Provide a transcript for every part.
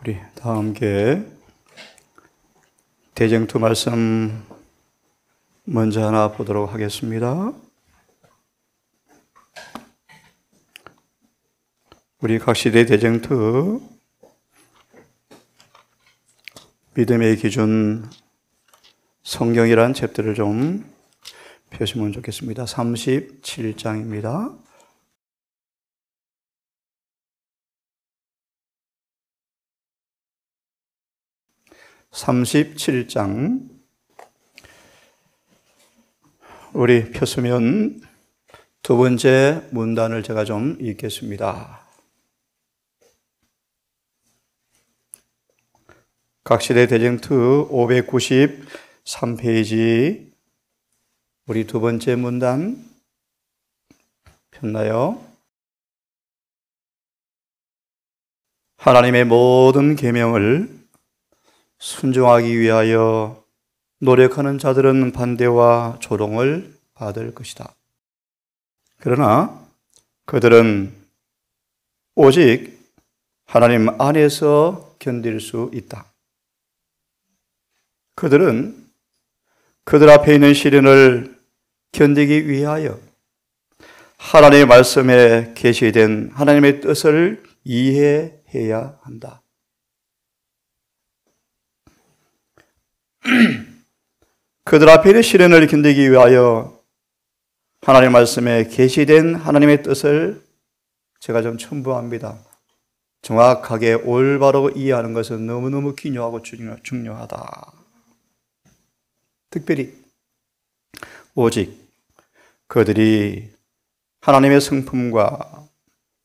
우리 다 함께 대쟁투 말씀 먼저 하나 보도록 하겠습니다. 우리 각시대 대쟁투 믿음의 기준 성경이란 챕터를 좀 펴시면 좋겠습니다. 37장입니다. (37장) 우리 펴서면 두 번째 문단을 제가 좀 읽겠습니다. 각시대 대쟁투 593페이지 우리 두 번째 문단 폈나요? 하나님의 모든 계명을 순종하기 위하여 노력하는 자들은 반대와 조롱을 받을 것이다. 그러나 그들은 오직 하나님 안에서 견딜 수 있다. 그들은 그들 앞에 있는 시련을 견디기 위하여 하나님의 말씀에 계시된 하나님의 뜻을 이해해야 한다. 그들 앞에 있는 시련을 견디기 위하여 하나님의 말씀에 계시된 하나님의 뜻을 제가 좀 첨부합니다. 정확하게 올바로 이해하는 것은 너무너무 기묘하고 중요하다. 특별히 오직 그들이 하나님의 성품과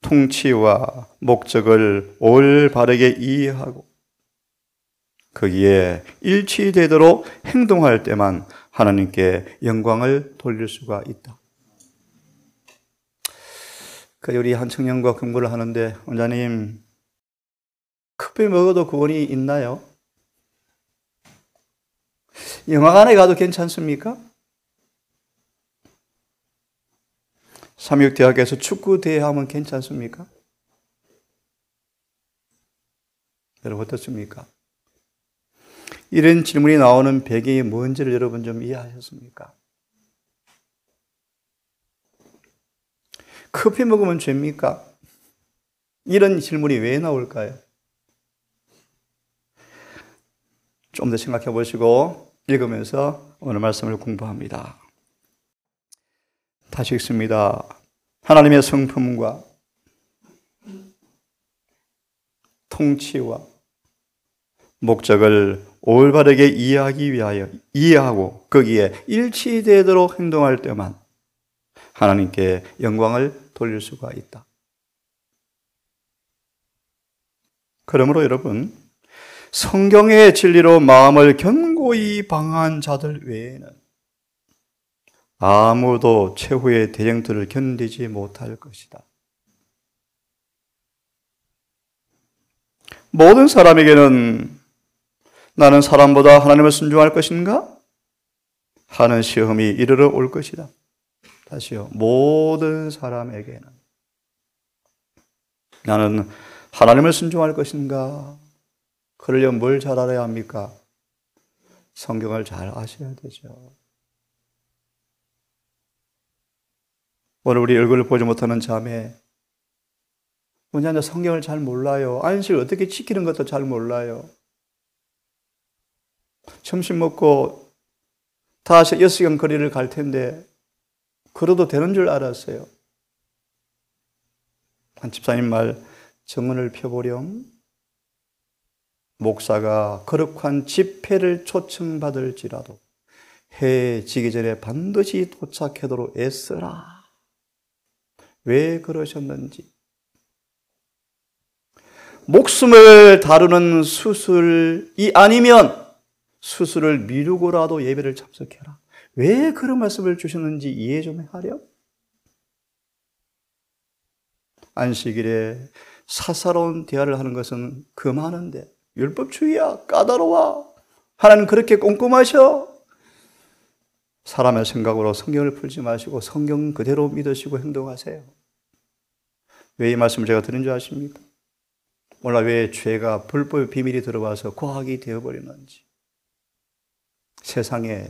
통치와 목적을 올바르게 이해하고 거기에 일치되도록 행동할 때만 하나님께 영광을 돌릴 수가 있다. 우리 한 청년과 공부를 하는데, 원장님, 커피 먹어도 구원이 있나요? 영화관에 가도 괜찮습니까? 삼육대학에서 축구대회 하면 괜찮습니까? 여러분 어떻습니까? 이런 질문이 나오는 배경이 뭔지를 여러분 좀 이해하셨습니까? 커피 먹으면 죄입니까? 이런 질문이 왜 나올까요? 좀 더 생각해 보시고 읽으면서 오늘 말씀을 공부합니다. 다시 읽습니다. 하나님의 성품과 통치와 목적을 올바르게 이해하고 거기에 일치되도록 행동할 때만 하나님께 영광을 돌릴 수가 있다. 그러므로 여러분, 성경의 진리로 마음을 견고히 방한 자들 외에는 아무도 최후의 대쟁투를 견디지 못할 것이다. 모든 사람에게는 나는 사람보다 하나님을 순종할 것인가? 하는 시험이 이르러 올 것이다. 다시요. 모든 사람에게는 나는 하나님을 순종할 것인가? 그러려면 뭘 잘 알아야 합니까? 성경을 잘 아셔야 되죠. 오늘 우리 얼굴을 보지 못하는 자매, 뭐냐, 성경을 잘 몰라요. 안식을 어떻게 지키는 것도 잘 몰라요. 점심 먹고 다시 6시간 거리를 갈 텐데 걸어도 되는 줄 알았어요. 한 집사님 말, 정언을 펴보렴. 목사가 거룩한 집회를 초청받을지라도 해 지기 전에 반드시 도착하도록 애써라. 왜 그러셨는지. 목숨을 다루는 수술이 아니면 수술을 미루고라도 예배를 참석해라. 왜 그런 말씀을 주셨는지 이해 좀 하렴. 안식일에 사사로운 대화를 하는 것은 금하는데 율법주의야, 까다로워. 하나님 그렇게 꼼꼼하셔. 사람의 생각으로 성경을 풀지 마시고 성경 그대로 믿으시고 행동하세요. 왜 이 말씀을 제가 드린 줄 아십니까? 몰라 왜 죄가 불법의 비밀이 들어와서 과학이 되어버리는지. 세상에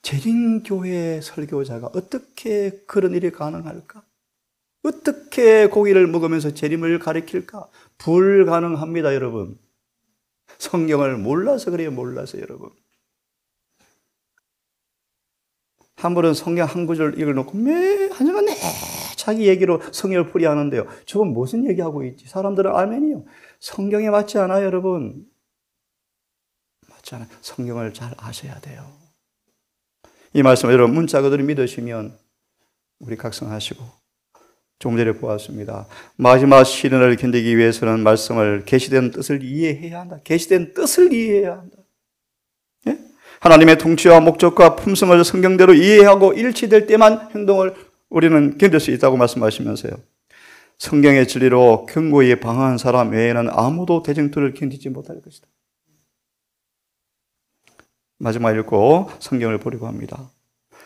재림교회 설교자가 어떻게 그런 일이 가능할까? 어떻게 고기를 먹으면서 재림을 가리킬까? 불가능합니다, 여러분. 성경을 몰라서 그래요, 몰라서 여러분. 한 분은 성경 한 구절 읽어놓고 한 시간 자기 얘기로 성경을 풀이하는데요. 저건 무슨 얘기하고 있지? 사람들은 아멘이요. 성경에 맞지 않아요, 여러분. 맞지 않아요. 성경을 잘 아셔야 돼요. 이 말씀을 여러분 문자 그대로 믿으시면 우리 각성하시고, 조금 전에 보았습니다. 마지막 시련을 견디기 위해서는 말씀을 계시된 뜻을 이해해야 한다. 계시된 뜻을 이해해야 한다. 예? 하나님의 통치와 목적과 품성을 성경대로 이해하고 일치될 때만 행동을 우리는 견딜 수 있다고 말씀하시면서요. 성경의 진리로 견고히 방어한 사람 외에는 아무도 대쟁투를 견디지 못할 것이다. 마지막 읽고 성경을 보려고 합니다.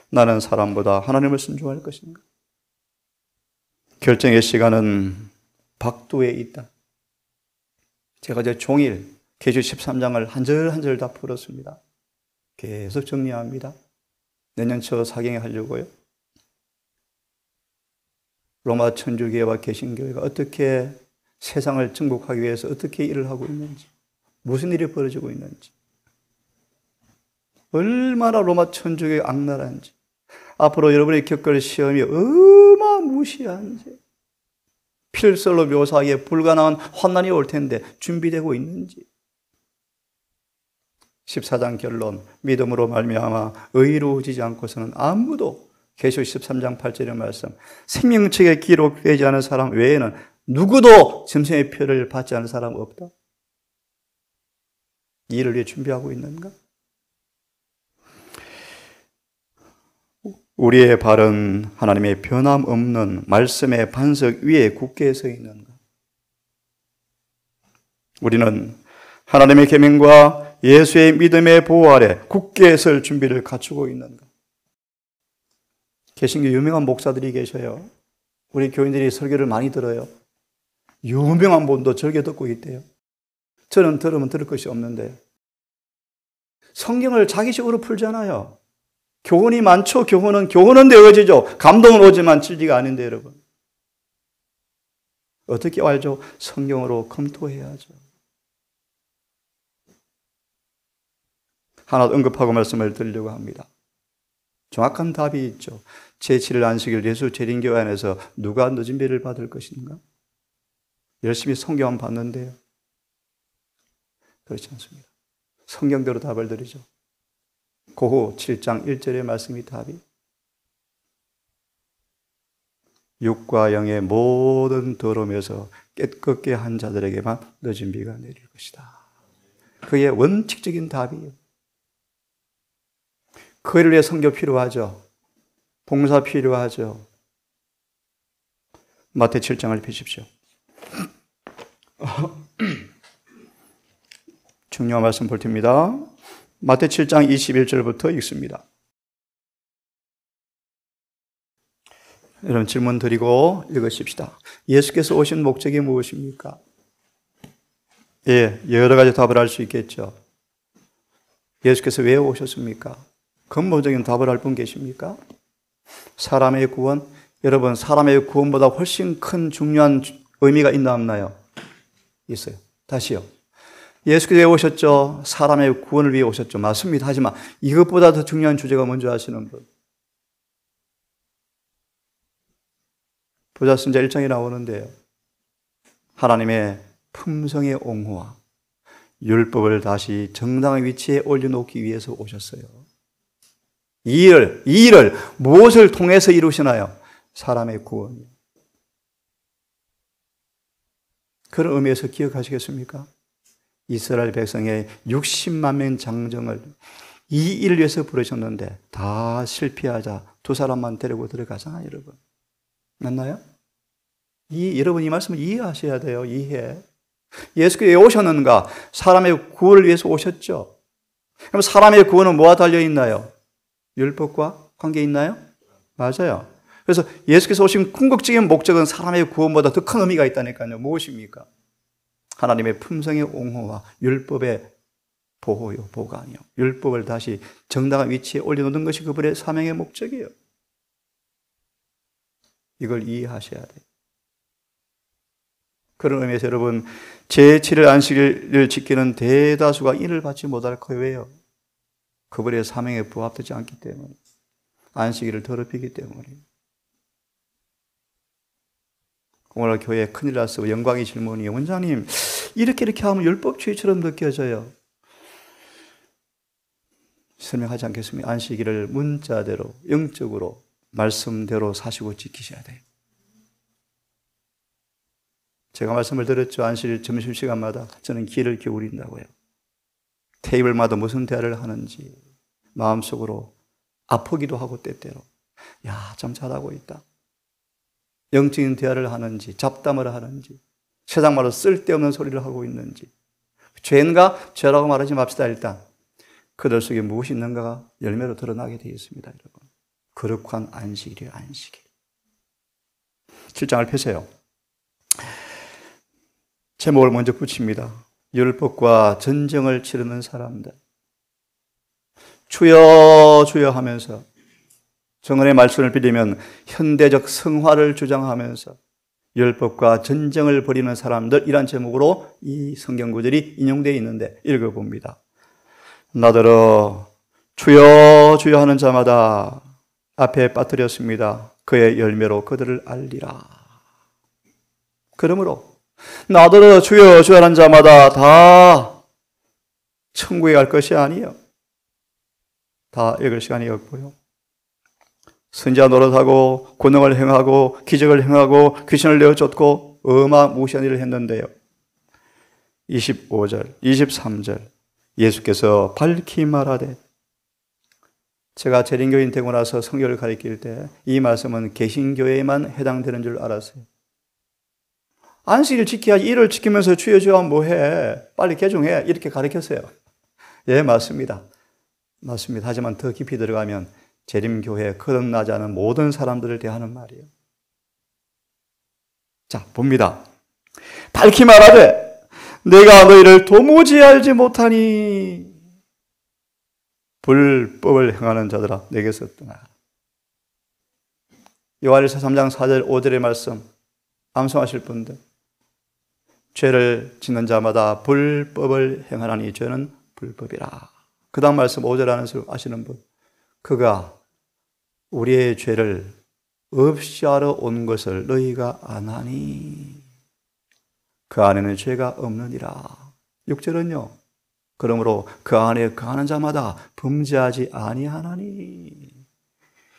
나는 사람보다 하나님을 순종할 것인가? 결정의 시간은 박두에 있다. 제가 이제 종일 계시 13장을 한 절 한 절 다 풀었습니다. 계속 정리합니다. 내년 초 사경에 하려고요. 로마 천주교회와 개신교회가 어떻게 세상을 정복하기 위해서 어떻게 일을 하고 있는지, 무슨 일이 벌어지고 있는지, 얼마나 로마 천주교가 악랄한지, 앞으로 여러분이 겪을 시험이 어마무시한지, 필설로 묘사하기에 불가능한 환난이 올 텐데 준비되고 있는지. 14장 결론, 믿음으로 말미암아 의로워지지 않고서는 아무도, 계시록 13장 8절의 말씀, 생명책에 기록되지 않은 사람 외에는 누구도 짐승의 표를 받지 않은 사람 없다. 이 일을 위해 준비하고 있는가? 우리의 발은 하나님의 변함없는 말씀의 반석 위에 굳게 서 있는가? 우리는 하나님의 계명과 예수의 믿음의 보호 아래 굳게 설 준비를 갖추고 있는가? 개신교 유명한 목사들이 계셔요. 우리 교인들이 설교를 많이 들어요. 유명한 분도 절개 듣고 있대요. 저는 들으면 들을 것이 없는데, 성경을 자기식으로 풀잖아요. 교훈이 많죠. 교훈은 되어지죠. 감동은 오지만 진리가 아닌데 여러분. 어떻게 알죠? 성경으로 검토해야죠. 하나 언급하고 말씀을 드리려고 합니다. 정확한 답이 있죠. 제7일 안식일 예수 재림교회 안에서 누가 늦은 배를 받을 것인가? 열심히 성경만 봤는데요. 그렇지 않습니다. 성경대로 답을 드리죠. 고호 7장 1절의 말씀이 답이, 육과 영의 모든 더러움에서 깨끗게 한 자들에게만 늦은 비가 내릴 것이다. 그의 원칙적인 답이에요. 그 일을 위해 선교 필요하죠. 봉사 필요하죠. 마태 7장을 펴십시오. 중요한 말씀 볼 테입니다. 마태 7장 21절부터 읽습니다. 여러분 질문 드리고 읽으십시다. 예수께서 오신 목적이 무엇입니까? 여러 가지 답을 할 수 있겠죠. 예수께서 왜 오셨습니까? 근본적인 답을 할 분 계십니까? 사람의 구원, 여러분 사람의 구원보다 훨씬 큰 중요한 의미가 있나 없나요? 있어요. 다시요. 예수께서 왜 오셨죠? 사람의 구원을 위해 오셨죠. 맞습니다. 하지만 이것보다 더 중요한 주제가 뭔지 아시는 분? 부자순자 1장에 나오는데요. 하나님의 품성의 옹호와 율법을 다시 정당한 위치에 올려놓기 위해서 오셨어요. 이 일을 무엇을 통해서 이루시나요? 사람의 구원이요. 그런 의미에서 기억하시겠습니까? 이스라엘 백성의 60만 명 장정을 이 일을 위해서 부르셨는데 다 실패하자 두 사람만 데리고 들어가잖아요, 여러분. 맞나요? 여러분 이 말씀을 이해하셔야 돼요. 이해. 예수께서 왜 오셨는가? 사람의 구원을 위해서 오셨죠. 그럼 사람의 구원은 뭐와 달려있나요? 율법과 관계 있나요? 맞아요. 그래서 예수께서 오신 궁극적인 목적은 사람의 구원보다 더 큰 의미가 있다니까요. 무엇입니까? 하나님의 품성의 옹호와 율법의 보호요, 보관이요. 율법을 다시 정당한 위치에 올려놓는 것이 그분의 사명의 목적이에요. 이걸 이해하셔야 돼요. 그런 의미에서 여러분, 제7일 안식일을 지키는 대다수가 인을 받지 못할 거예요. 왜요? 그분의 사명에 부합되지 않기 때문에. 안식일을 더럽히기 때문에. 오늘 교회에 큰일 났어. 영광의 질문이에요. 원장님, 이렇게 하면 율법주의처럼 느껴져요. 설명하지 않겠습니다. 안식일을 문자대로, 영적으로, 말씀대로 사시고 지키셔야 돼요. 제가 말씀을 드렸죠. 안식일 점심시간마다 저는 귀를 기울인다고요. 테이블마다 무슨 대화를 하는지 마음속으로 아프기도 하고 때때로 야, 참 잘하고 있다. 영적인 대화를 하는지 잡담을 하는지 세상 말로 쓸데없는 소리를 하고 있는지 죄인가? 죄라고 말하지 맙시다. 일단 그들 속에 무엇이 있는가가 열매로 드러나게 되어 있습니다. 여러분, 거룩한 안식일이에요. 안식일. 7장을 펴세요. 제목을 먼저 붙입니다. 율법과 전쟁을 치르는 사람들. 주여 주여 하면서 정언의 말씀을 빌리면 현대적 성화를 주장하면서 율법과 전쟁을 벌이는 사람들이란 제목으로 이 성경 구절이 인용되어 있는데 읽어봅니다. 나더러 주여 주여 하는 자마다 앞에 빠뜨렸습니다. 그의 열매로 그들을 알리라. 그러므로 나더러 주여 주여 하는 자마다 다 천국에 갈 것이 아니요. 다 읽을 시간이 없고요. 선지자 노릇하고 권능을 행하고 기적을 행하고 귀신을 내어 쫓고 어마무시한 일을 했는데요. 25절, 23절 예수께서 밝히 말하되, 제가 재림교인 되고 나서 성경을 가르칠 때 이 말씀은 개신교회에만 해당되는 줄 알았어요. 안식일 지켜야지. 일을 지키면서 주여 주여 하면 뭐해? 빨리 개종해. 이렇게 가르쳤어요. 예, 맞습니다. 맞습니다. 하지만 더 깊이 들어가면 재림교회에 거듭나지 않은 모든 사람들을 대하는 말이에요. 자, 봅니다. 밝히 말하되 내가 너희를 도무지 알지 못하니 불법을 행하는 자들아 내게서 떠나라. 요한일서 3장 4절 5절의 말씀 암송하실 분들, 죄를 짓는 자마다 불법을 행하나니 죄는 불법이라. 그 다음 말씀 5절 아시는 분, 그가 우리의 죄를 없이 하러 온 것을 너희가 아나니 그 안에는 죄가 없느니라. 6절은요, 그러므로 그 안에 거하는 자마다 범죄하지 아니하나니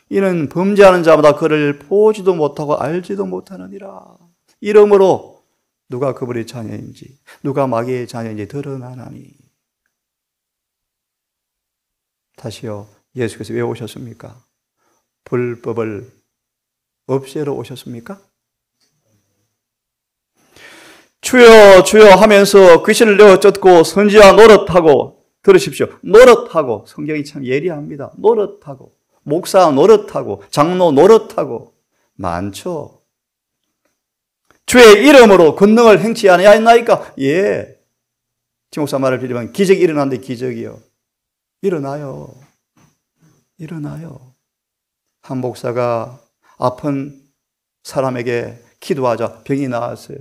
이는 범죄하는 자마다 그를 보지도 못하고 알지도 못하느니라. 이러므로 누가 그분의 자녀인지 누가 마귀의 자녀인지 드러나나니. 다시요, 예수께서 왜 오셨습니까? 불법을 없애러 오셨습니까? 주여 주여 하면서 귀신을 내어 쫓고 선지자 노릇하고, 들으십시오, 노릇하고, 성경이 참 예리합니다. 노릇하고, 목사 노릇하고, 장로 노릇하고 많죠. 주의 이름으로 권능을 행치 아니하였나이까? 예, 지목사 말을 빌리면 기적이 일어났는데 기적이요. 일어나요. 일어나요. 한 목사가 아픈 사람에게 기도하자 병이 나았어요.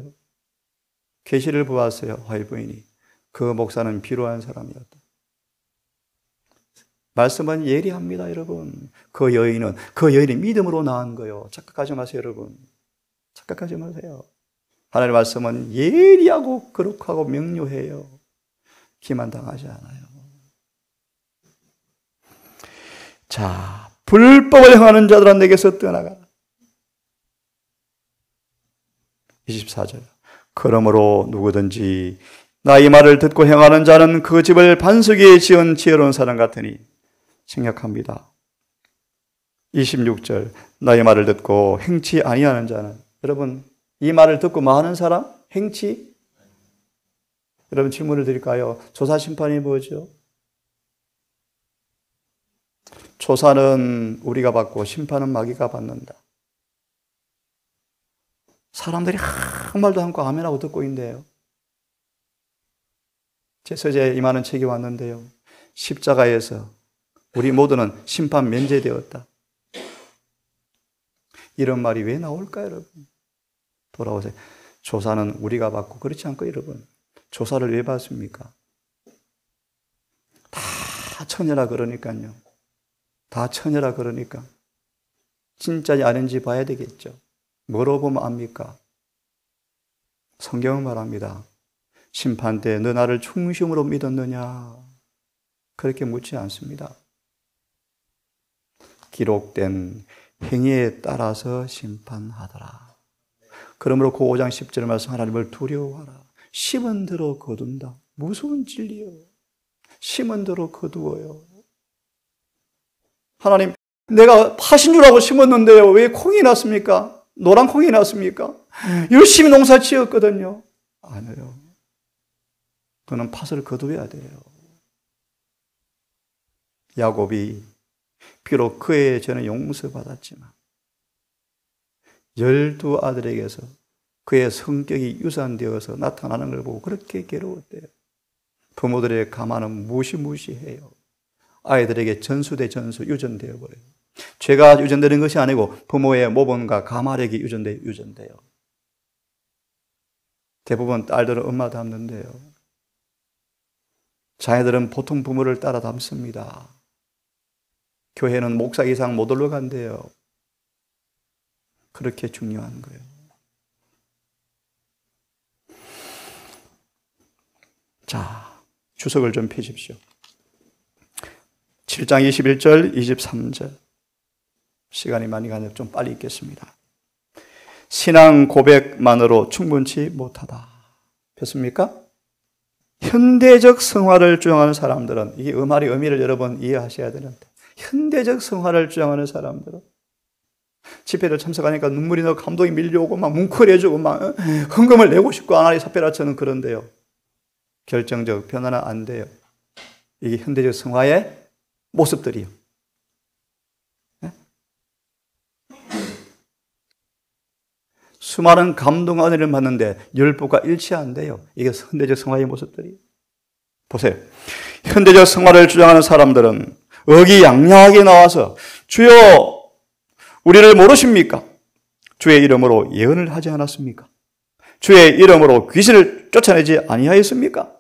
계시를 보았어요. 화이부인이. 그 목사는 비로한 사람이었다. 말씀은 예리합니다, 여러분. 그 여인이 믿음으로 나은 거예요. 착각하지 마세요, 여러분. 착각하지 마세요. 하나님의 말씀은 예리하고 거룩하고 명료해요. 기만당하지 않아요. 자, 불법을 행하는 자들아 내게서 떠나가라. 24절. 그러므로 누구든지 나의 말을 듣고 행하는 자는 그 집을 반석 위에 지은 지혜로운 사람 같으니 생략합니다. 26절. 나의 말을 듣고 행치 아니하는 자는, 여러분 이 말을 듣고 뭐 하는 사람? 행치? 여러분 질문을 드릴까요? 조사 심판이 뭐죠? 조사는 우리가 받고 심판은 마귀가 받는다. 사람들이 아무 말도 않고 아멘하고 듣고 있는데요. 제 서재에 임하는 책이 왔는데요. 십자가에서 우리 모두는 심판 면제되었다. 이런 말이 왜 나올까요, 여러분? 돌아오세요. 조사는 우리가 받고 그렇지 않고 여러분, 조사를 왜 받습니까? 다 처녀라 그러니까요. 다 처녀라 그러니까 진짜인지 아닌지 봐야 되겠죠. 뭐로 보면 압니까? 성경은 말합니다. 심판 때 너 나를 충심으로 믿었느냐? 그렇게 묻지 않습니다. 기록된 행위에 따라서 심판하더라. 그러므로 그 5장 10절 말씀 하나님을 두려워하라. 심은 대로 거둔다. 무서운 진리요. 심은 대로 거두어요. 하나님, 내가 파신 줄 알고 심었는데요. 왜 콩이 났습니까? 노란 콩이 났습니까? 열심히 농사 지었거든요. 아니요. 그는 팥을 거두어야 돼요. 야곱이 비록 그의 전에 용서받았지만 12아들에게서 그의 성격이 유산되어서 나타나는 걸 보고 그렇게 괴로웠대요. 부모들의 가마는 무시무시해요. 아이들에게 전수 대 전수 유전되어 버려요. 죄가 유전되는 것이 아니고 부모의 모범과 가마력이 유전돼요. 대부분 딸들은 엄마 닮는데요. 자녀들은 보통 부모를 따라 닮습니다. 교회는 목사 이상 못 올라간대요. 그렇게 중요한 거예요. 자, 주석을 좀 펴십시오. 7장 21절, 23절. 시간이 많이 가네요. 좀 빨리 읽겠습니다. 신앙 고백만으로 충분치 못하다. 폈습니까? 현대적 성화를 주장하는 사람들은, 이게 말의 의미를 여러분 이해하셔야 되는데, 현대적 성화를 주장하는 사람들은 집회를 참석하니까 눈물이 나고 감동이 밀려오고 막 뭉클해지고 막 헌금을 내고 싶고 아나리 사페라처는 그런데요. 결정적 변화는 안 돼요. 이게 현대적 성화의 모습들이요. 네? 수많은 감동 은혜를 받는데 율법과 일치 안 돼요. 이게 현대적 성화의 모습들이에요. 보세요. 현대적 성화를 주장하는 사람들은 의기양양하게 나와서 주여 우리를 모르십니까? 주의 이름으로 예언을 하지 않았습니까? 주의 이름으로 귀신을 쫓아내지 아니하였습니까?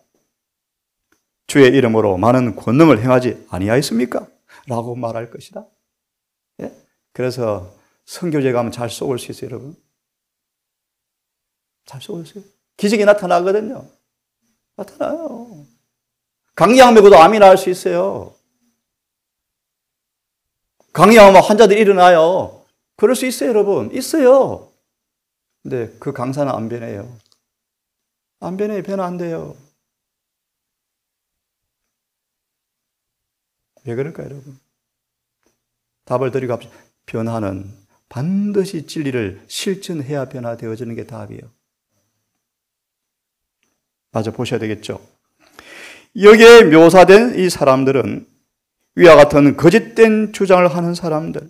주의 이름으로 많은 권능을 행하지 아니하였습니까? 라고 말할 것이다. 예? 그래서 선교제 가면 잘 쏘을 수 있어요, 여러분. 잘 쏘을 수 있어요. 기적이 나타나거든요. 나타나요. 강약 메고도 암이 날 수 있어요. 강의하면 환자들이 일어나요. 그럴 수 있어요, 여러분. 있어요. 근데 그 강사는 안 변해요. 안 변해요. 변화 안 돼요. 왜 그럴까요, 여러분? 답을 드리고 합시다. 변화는 반드시 진리를 실천해야 변화되어지는 게 답이에요. 맞아 보셔야 되겠죠. 여기에 묘사된 이 사람들은 위와 같은 거짓된 주장을 하는 사람들,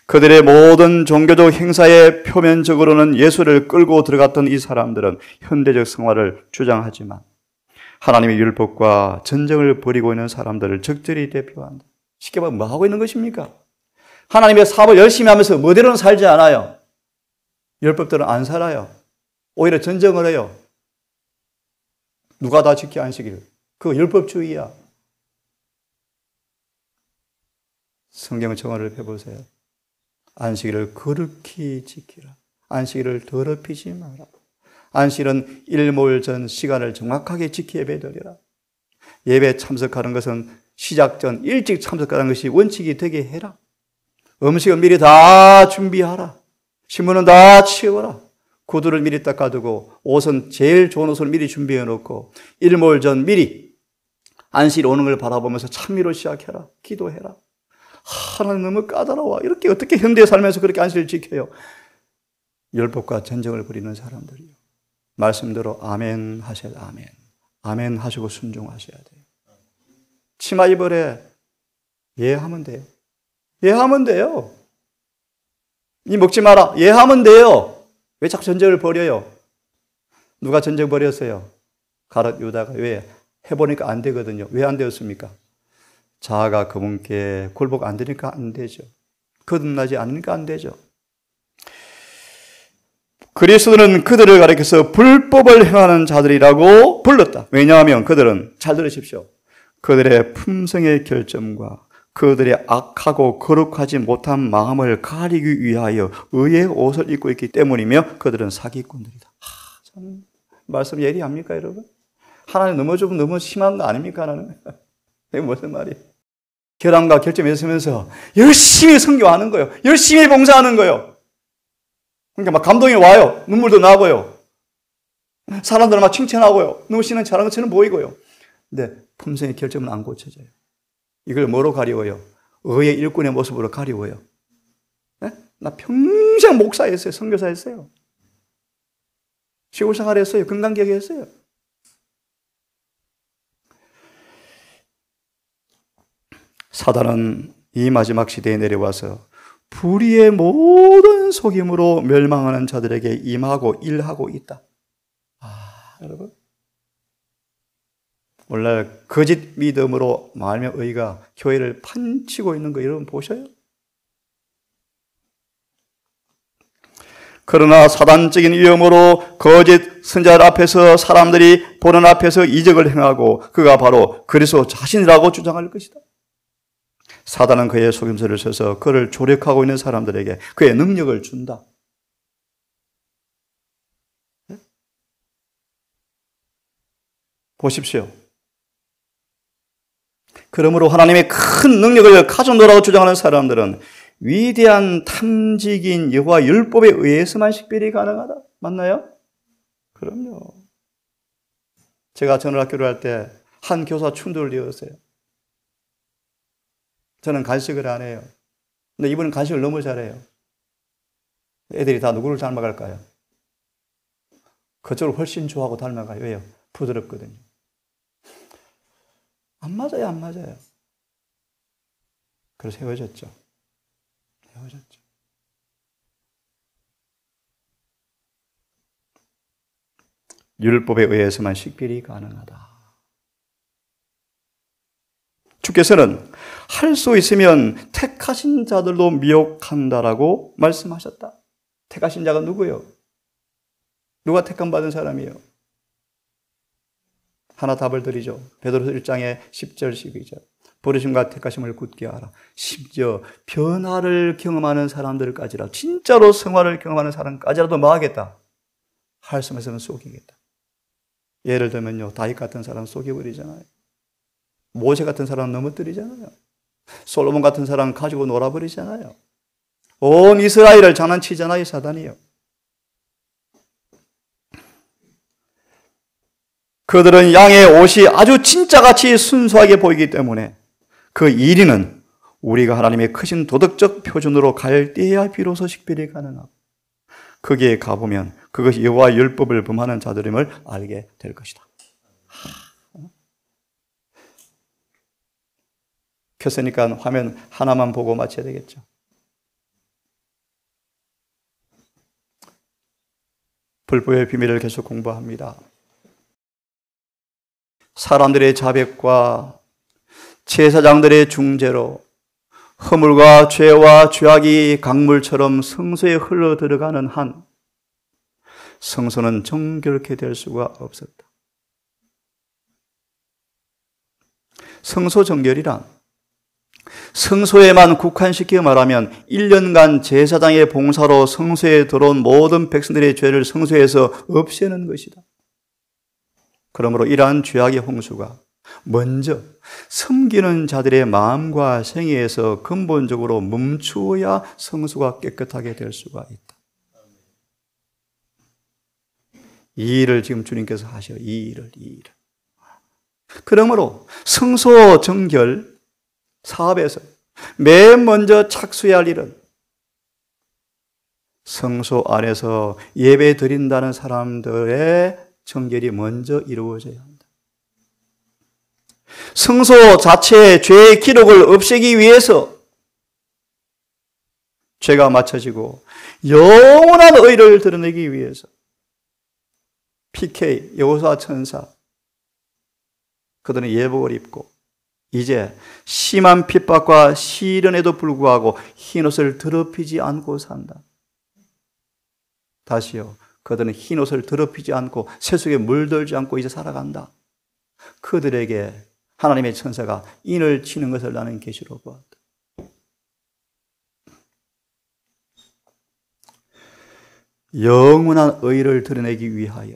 그들의 모든 종교적 행사에 표면적으로는 예수를 끌고 들어갔던 이 사람들은 현대적 성화를 주장하지만 하나님의 율법과 전쟁을 벌이고 있는 사람들을 적절히 대표한다. 쉽게 말하면 뭐 하고 있는 것입니까? 하나님의 사업을 열심히 하면서 뭐대로는 살지 않아요. 율법대로는 안 살아요. 오히려 전쟁을 해요. 누가 다 지켜 안식일을. 그거 율법주의야. 성경 정언을 펴보세요. 안식일을 거룩히 지키라. 안식일을 더럽히지 마라. 안식일은 일몰 전 시간을 정확하게 지켜 예배드리라. 예배 참석하는 것은 시작 전 일찍 참석하는 것이 원칙이 되게 해라. 음식은 미리 다 준비하라. 신문은 다 치워라. 구두를 미리 닦아두고 옷은 제일 좋은 옷을 미리 준비해 놓고 일몰 전 미리 안식일 오는 걸 바라보면서 찬미로 시작해라. 기도해라. 하나님 너무 까다로워. 이렇게 어떻게 현대에 살면서 그렇게 안식일을 지켜요? 율법과 전쟁을 벌이는 사람들이요. 말씀대로 아멘 하셔야 돼요. 아멘. 아멘 하시고 순종하셔야 돼요. 치마 입으래. 예 하면 돼요. 예 하면 돼요. 이 먹지 마라. 예 하면 돼요. 왜 자꾸 전쟁을 벌여요? 누가 전쟁 벌였어요? 가룟 유다가. 왜? 해보니까 안 되거든요. 왜 안 되었습니까? 자아가 그분께 굴복 안 되니까 안 되죠. 거듭나지 않으니까 안 되죠. 그리스도는 그들을 가리켜서 불법을 행하는 자들이라고 불렀다. 왜냐하면 그들은, 잘 들으십시오, 그들의 품성의 결점과 그들의 악하고 거룩하지 못한 마음을 가리기 위하여 의의 옷을 입고 있기 때문이며 그들은 사기꾼들이다. 참 말씀 예리합니까, 여러분? 하나님 너무 심한 거 아닙니까, 하나님? 이게 무슨 말이에요? 결함과 결점이 있으면서 열심히 선교하는 거예요. 열심히 봉사하는 거예요. 그러니까 막 감동이 와요. 눈물도 나고요. 사람들은 막 칭찬하고요. 너무 신앙 잘하는 것처럼 보이고요. 근데 품성의 결점은 안 고쳐져요. 이걸 뭐로 가리워요? 의의 일꾼의 모습으로 가리워요. 네? 나 평생 목사였어요. 선교사였어요. 시골 생활했어요. 건강기획 했어요. 사단은 이 마지막 시대에 내려와서 불의의 모든 속임으로 멸망하는 자들에게 임하고 일하고 있다. 여러분, 오늘날 거짓 믿음으로 말하며 의가 교회를 판치고 있는 거 여러분 보셔요? 그러나 사단적인 위험으로 거짓 선자들 앞에서 사람들이 보는 앞에서 이적을 행하고 그가 바로 그리스도 자신이라고 주장할 것이다. 사단은 그의 속임수를 써서 그를 조력하고 있는 사람들에게 그의 능력을 준다. 보십시오. 그러므로 하나님의 큰 능력을 가져노라고 주장하는 사람들은 위대한 탐직인 여호와 율법에 의해서만 식별이 가능하다. 맞나요? 그럼요. 제가 전월학교를 할 때 한 교사 충돌을 이었어요. 저는 간식을 안 해요. 근데 이분은 간식을 너무 잘해요. 애들이 다 누구를 닮아갈까요? 그쪽을 훨씬 좋아하고 닮아가요. 왜요? 부드럽거든요. 안 맞아요, 안 맞아요. 그래서 헤어졌죠. 율법에 의해서만 식별이 가능하다. 주께서는 할 수 있으면 택하신 자들도 미혹한다라고 말씀하셨다. 택하신 자가 누구예요? 누가 택함 받은 사람이에요? 하나 답을 드리죠. 베드로서 1장의 10절 12절. 부르심과 택하심을 굳게 하라. 심지어 변화를 경험하는 사람들까지라, 진짜로 성화를 경험하는 사람까지라도 뭐 하겠다? 할 수 있으면 속이겠다. 예를 들면요, 다윗 같은 사람 속여버리잖아요. 모세 같은 사람 넘어뜨리잖아요. 솔로몬 같은 사람 가지고 놀아버리잖아요. 온 이스라엘을 장난치잖아요, 사단이요. 그들은 양의 옷이 아주 진짜같이 순수하게 보이기 때문에 그 1위는 우리가 하나님의 크신 도덕적 표준으로 갈 때야 비로소 식별이 가능하고 거기에 가보면 그것이 여호와 율법을 범하는 자들임을 알게 될 것이다. 켰으니까 화면 하나만 보고 마쳐야 되겠죠. 불법의 비밀을 계속 공부합니다. 사람들의 자백과 제사장들의 중재로 허물과 죄와 죄악이 강물처럼 성소에 흘러 들어가는 한 성소는 정결케 될 수가 없었다. 성소 정결이란 성소에만 국한시켜 말하면 1년간 제사장의 봉사로 성소에 들어온 모든 백성들의 죄를 성소에서 없애는 것이다. 그러므로 이러한 죄악의 홍수가 먼저 섬기는 자들의 마음과 생애에서 근본적으로 멈추어야 성소가 깨끗하게 될 수가 있다. 이 일을 지금 주님께서 하셔요. 이 일을. 그러므로 성소 정결 사업에서 맨 먼저 착수해야 할 일은 성소 안에서 예배 드린다는 사람들의 정결이 먼저 이루어져야 한다. 성소 자체의 죄의 기록을 없애기 위해서 죄가 맞춰지고 영원한 의를 드러내기 위해서 PK, 여호수아 천사 그들은 예복을 입고 이제 심한 핍박과 시련에도 불구하고 흰옷을 더럽히지 않고 산다. 다시요. 그들은 흰옷을 더럽히지 않고 세속에 물들지 않고 이제 살아간다. 그들에게 하나님의 천사가 인을 치는 것을 나는 계시로 보았다. 영원한 의를 드러내기 위하여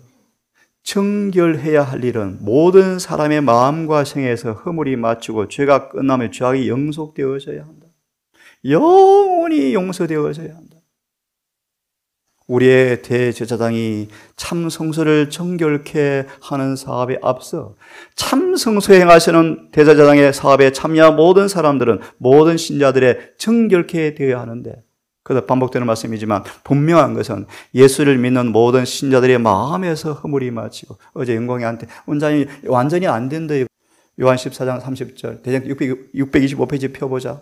정결해야 할 일은 모든 사람의 마음과 생에서 허물이 맞추고 죄가 끝나면 죄악이 영속되어져야 한다. 영원히 용서되어져야 한다. 우리의 대제사장이 참 성소를 정결케 하는 사업에 앞서 참 성소에 행하시는 대제사장의 사업에 참여한 모든 사람들은 모든 신자들의 정결케 되어야 하는데, 그래서 반복되는 말씀이지만 분명한 것은 예수를 믿는 모든 신자들의 마음에서 허물이 맞히고, 어제 영광이한테 완전히 안 된다. 요한 14장 30절 대장 625페이지 펴보자.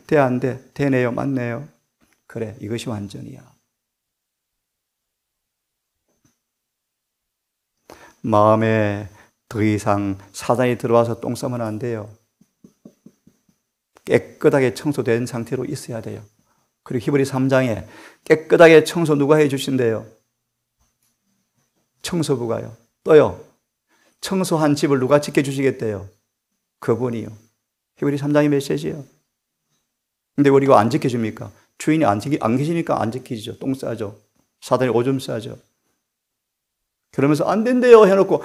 돼 안 돼? 되네요? 맞네요? 그래, 이것이 완전이야. 마음에 더 이상 사단이 들어와서 똥 싸면 안 돼요. 깨끗하게 청소된 상태로 있어야 돼요. 그리고 히브리 3장에 깨끗하게 청소 누가 해 주신대요? 청소부가요. 또요. 청소한 집을 누가 지켜주시겠대요? 그분이요. 히브리 3장의 메시지예요. 근데 우리 이거 안 지켜줍니까? 주인이 안 계시니까 안 지키죠. 똥 싸죠. 사단이 오줌 싸죠. 그러면서 안 된대요 해놓고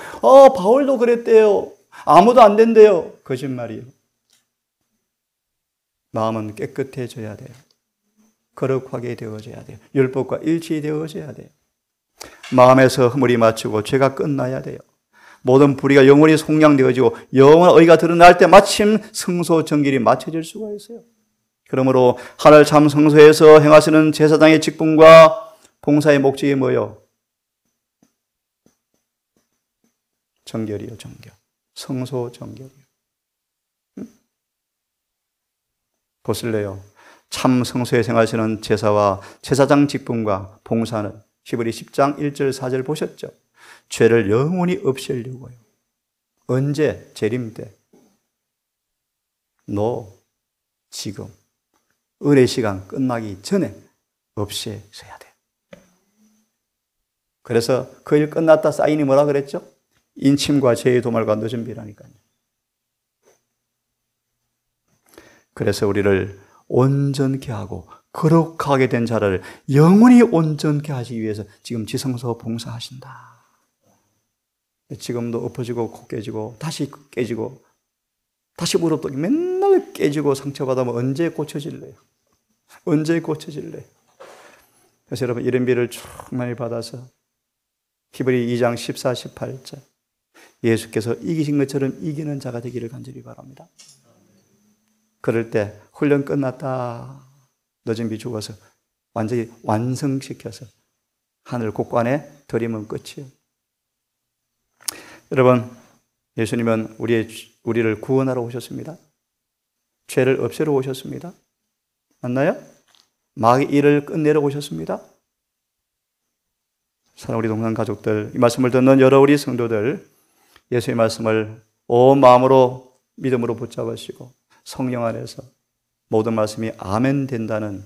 바울도 그랬대요. 아무도 안 된대요. 거짓말이에요. 마음은 깨끗해져야 돼요. 거룩하게 되어져야 돼요. 율법과 일치되어져야 돼요. 마음에서 허물이 맞추고 죄가 끝나야 돼요. 모든 불의가 영원히 속량되어지고 영원한 의가 드러날 때 마침 성소 정결이 맞춰질 수가 있어요. 그러므로 하늘 참 성소에서 행하시는 제사장의 직분과 봉사의 목적이 뭐예요? 정결이요, 정결. 성소 정결이요. 보실래요? 참 성소에 생하시는 제사와 제사장 직분과 봉사는 히브리 10장 1절 4절 보셨죠? 죄를 영원히 없애려고요. 언제? 재림 때. 지금. 은혜 시간 끝나기 전에 없애셔야 돼요. 그래서 그 일 끝났다 사인이 뭐라 그랬죠? 인침과 죄의 도말과 늦은 비라니까요. 그래서 우리를 온전케 하고 거룩하게 된 자를 영원히 온전케 하시기 위해서 지금 지성소 봉사하신다. 지금도 엎어지고 코 깨지고 다시 깨지고 다시 무릎도 맨날 깨지고 상처받으면 언제 고쳐질래요? 언제 고쳐질래요? 그래서 여러분 이런 비를 충만히 받아서 히브리 2장 14, 18절 예수께서 이기신 것처럼 이기는 자가 되기를 간절히 바랍니다. 그럴 때 훈련 끝났다. 늦은 비 죽어서 완전히 완성시켜서 하늘 곳간에 들이면 끝이에요. 여러분, 예수님은 우리를 구원하러 오셨습니다. 죄를 없애러 오셨습니다. 맞나요? 마귀의 일을 끝내러 오셨습니다. 사랑하는 우리 동산 가족들, 이 말씀을 듣는 여러 우리 성도들, 예수의 말씀을 온 마음으로 믿음으로 붙잡으시고 성령 안에서 모든 말씀이 아멘 된다는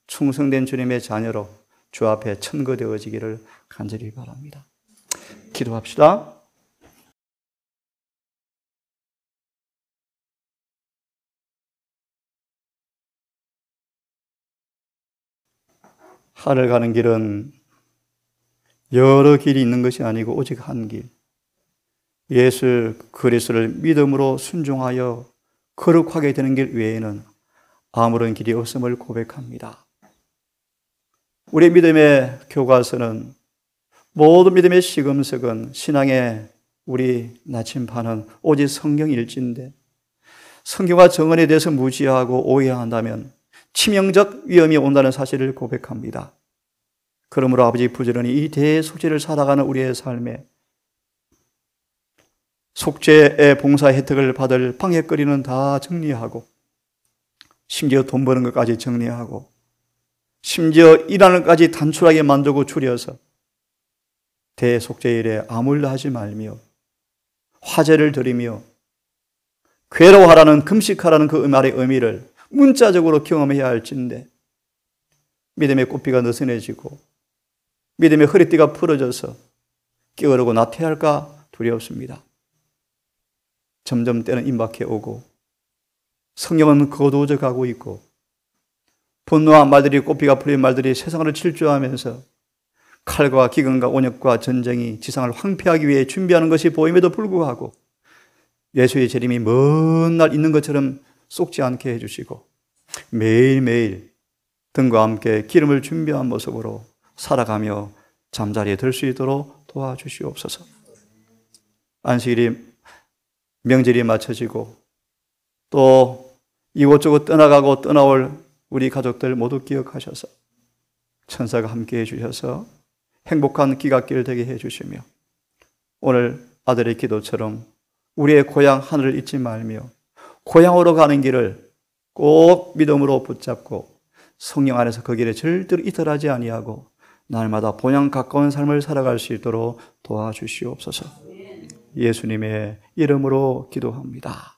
충성된 주님의 자녀로 주 앞에 천거되어지기를 간절히 바랍니다. 기도합시다. 하늘 가는 길은 여러 길이 있는 것이 아니고 오직 한 길. 예수 그리스도를 믿음으로 순종하여 거룩하게 되는 길 외에는 아무런 길이 없음을 고백합니다. 우리 믿음의 교과서는 모든 믿음의 시금석은 신앙의 우리 나침판은 오직 성경 일지인데 성경과 정언에 대해서 무지하고 오해한다면 치명적 위험이 온다는 사실을 고백합니다. 그러므로 아버지 부지런히 이 대속죄를 살아가는 우리의 삶에 속죄의 봉사 혜택을 받을 방해거리는 다 정리하고 심지어 돈 버는 것까지 정리하고 심지어 일하는 것까지 단순하게 만들고 줄여서 대속죄일에 아무 일도 하지 말며 화제를 드리며 괴로워하라는, 금식하라는 그 말의 의미를 문자적으로 경험해야 할진데 믿음의 꽃비가 느슨해지고 믿음의 허리띠가 풀어져서 게으르고 나태할까 두렵습니다. 점점 때는 임박해 오고 성령은 거두어져 가고 있고 분노한 말들이, 꽃비가 풀린 말들이 세상을 질주하면서 칼과 기근과 온역과 전쟁이 지상을 황폐하기 위해 준비하는 것이 보임에도 불구하고 예수의 재림이 먼 날 있는 것처럼 쏙지 않게 해주시고 매일매일 등과 함께 기름을 준비한 모습으로 살아가며 잠자리에 들 수 있도록 도와주시옵소서. 안식일이, 명절이 맞춰지고 또 이곳저곳 떠나가고 떠나올 우리 가족들 모두 기억하셔서 천사가 함께 해주셔서 행복한 귀갓길 되게 해주시며 오늘 아들의 기도처럼 우리의 고향 하늘을 잊지 말며 고향으로 가는 길을 꼭 믿음으로 붙잡고 성령 안에서 그 길에 절대로 이탈하지 아니하고 날마다 본향 가까운 삶을 살아갈 수 있도록 도와주시옵소서. 예수님의 이름으로 기도합니다.